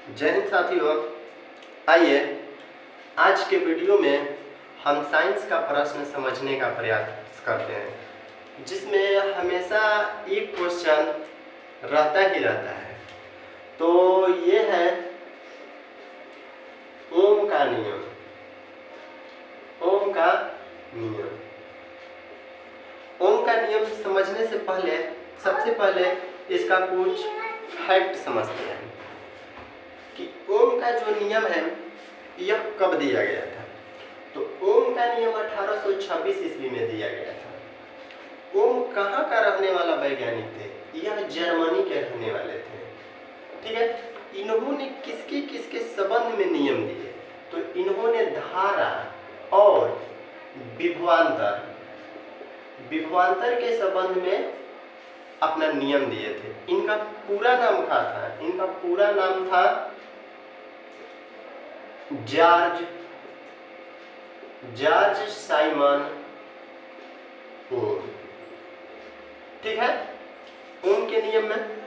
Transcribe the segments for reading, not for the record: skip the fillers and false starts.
जय हिंद साथियों, आइए आज के वीडियो में हम साइंस का प्रश्न समझने का प्रयास करते हैं, जिसमें हमेशा एक क्वेश्चन रहता ही रहता है। तो ये है ओम का नियम। ओम का नियम ओम का नियम समझने से पहले सबसे पहले इसका कुछ फैक्ट समझते हैं कि ओम का जो नियम है यह कब दिया गया था। तो ओम का नियम 1826 ईस्वी में दिया गया था। ओम कहाँ का रहने वाला वैज्ञानिक थे? यह जर्मनी के रहने वाले थे। ठीक है, इन्होंने किसके किसके संबंध में नियम दिए? तो इन्होंने धारा और विभवांतर के संबंध में अपना नियम दिए थे। इनका पूरा नाम क्या था? इनका पूरा नाम था जॉर्ज साइमन ओम। ठीक है, ओम के नियम में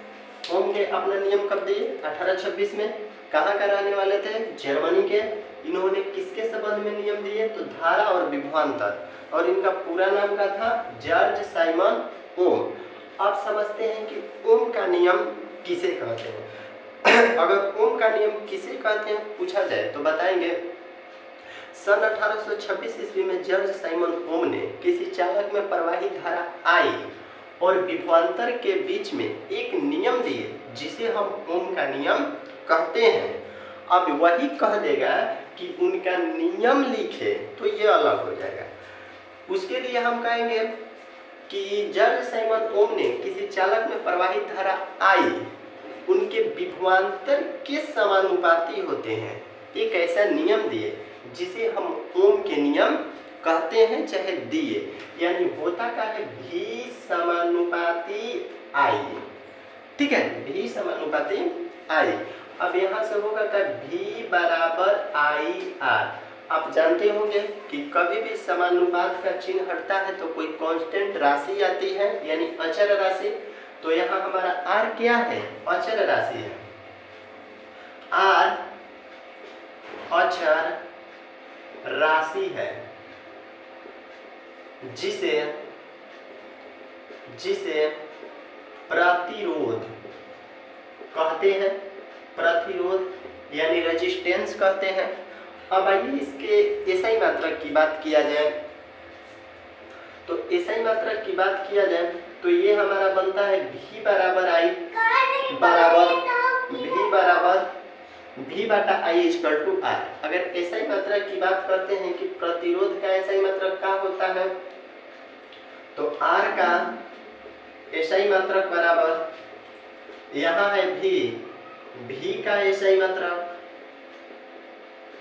ओम ने अपना नियम कब दिए? 1826 में। कहाँ का रहने वाले थे? जर्मनी के। इन्होंने किसके संबंध में नियम दिए? तो धारा और विभवांतर। और इनका पूरा नाम क्या था? जॉर्ज साइमन ओम। आप समझते हैं कि ओम का नियम किसे कहते हैं? अगर ओम का नियम किसे कहते हैं पूछा जाए तो बताएंगे सन 1826 ईस्वी में जॉर्ज साइमन ओम ने किसी चालक में प्रवाहित धारा आई और विभवांतर के बीच में एक नियम दिए, जिसे हम ओम का नियम कहते हैं। अब वही कह देगा कि उनका नियम लिखे तो ये अलग हो जाएगा। उसके लिए हम कहेंगे कि जॉर्ज साइमन ओम ने किसी चालक में प्रवाहित धारा आई उनके विभवांतर के समानुपाती होते हैं। एक ऐसा नियम दिए जिसे हम ओम के नियम कहते हैं, चाहे दिए। यानी होता का है भी समानुपाती आई। ठीक है, भी समानुपाती आई। अब यहाँ से होगा क्या? भी बराबर आई आर। आप जानते होंगे कि कभी भी समानुपात का चिन्ह हटता है तो कोई कांस्टेंट राशि आती है, यानी अचर राशि। तो यहाँ हमारा आर क्या है? अचर राशि है। आर अचर राशि है, जिसे प्रतिरोध कहते हैं। प्रतिरोध यानी रेजिस्टेंस कहते हैं। अब आइए इसके एसआई मात्रक की बात किया जाए। तो एसआई मात्रक की बात किया जाए तो ये हमारा बनता है भी बराबर आई बराबर भी बटा आई इक्वल टू आर। अगर एसआई मात्रक की बात करते हैं कि प्रतिरोध का एसआई मात्रक क्या होता है, तो आर का एसआई मात्रक बराबर यहाँ है भी का एसआई मात्रक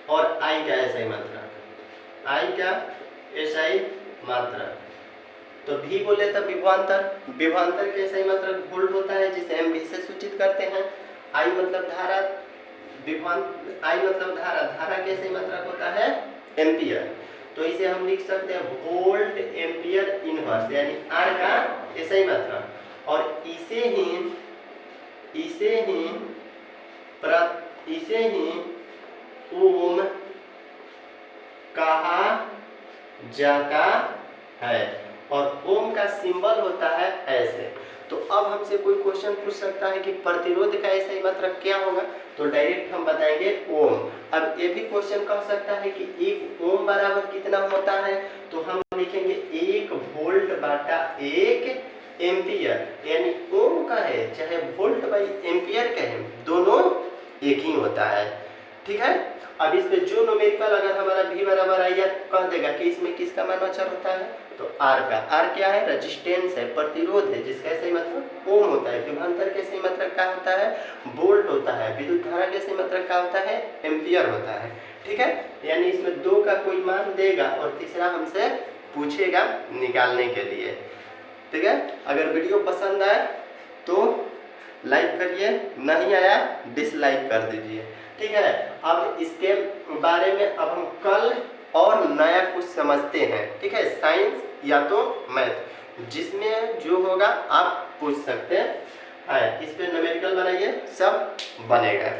और आई का एसआई मात्रक। आई का एसआई मात्रक तो भी बोले तो विभवांतर के एसआई मात्रक वोल्ट होता है, जिसे हम भी से सूचित करते हैं। आई मतलब धारा, आई मतलब धारा के एसआई मात्रक होता है एम्पियर। तो इसे हम लिख सकते हैं वोल्ट एम्पियर इनवर्स, यानी आर का एसआई मात्रक। और इसे ही ओम कहा जाता है और ओम का सिंबल होता है ऐसे। तो अब हमसे कोई क्वेश्चन पूछ सकता है कि प्रतिरोध का एसआई मात्रक क्या होगा? तो डायरेक्ट हम बताएंगे ओम। अब ये भी क्वेश्चन कह सकता है कि एक ओम बराबर कितना होता है? तो हम लिखेंगे 1 वोल्ट बटा 1 एम्पियर। यानी ओम का है चाहे वोल्ट बाई एम्पियर का है, दोनों एक ही होता है। ठीक है, अब इस पे जो न्यूमेरिकल अगर हमारा भी बराबर आई कह देगा कि इसमें किसका मान अचर होता है? तो आर का। आर क्या है? रेजिस्टेंस है, प्रतिरोध है, जिसका सही मतलब ओम होता है। विभवांतर के सही मतलब क्या होता है? वोल्ट होता है। विद्युत धारा के सही मतलब क्या होता है? एम्पियर होता है। ठीक है, यानी इसमें दो का कोई मान देगा और तीसरा हमसे पूछेगा निकालने के लिए। ठीक है, अगर वीडियो पसंद आए तो लाइक करिए, नहीं आया डिसलाइक कर दीजिए। ठीक है, अब इसके बारे में अब हम कल और नया कुछ समझते हैं। ठीक है, साइंस या तो मैथ, जिसमें जो होगा आप पूछ सकते हैं। इस पे न्यूमेरिकल बनाइए, सब बनेगा।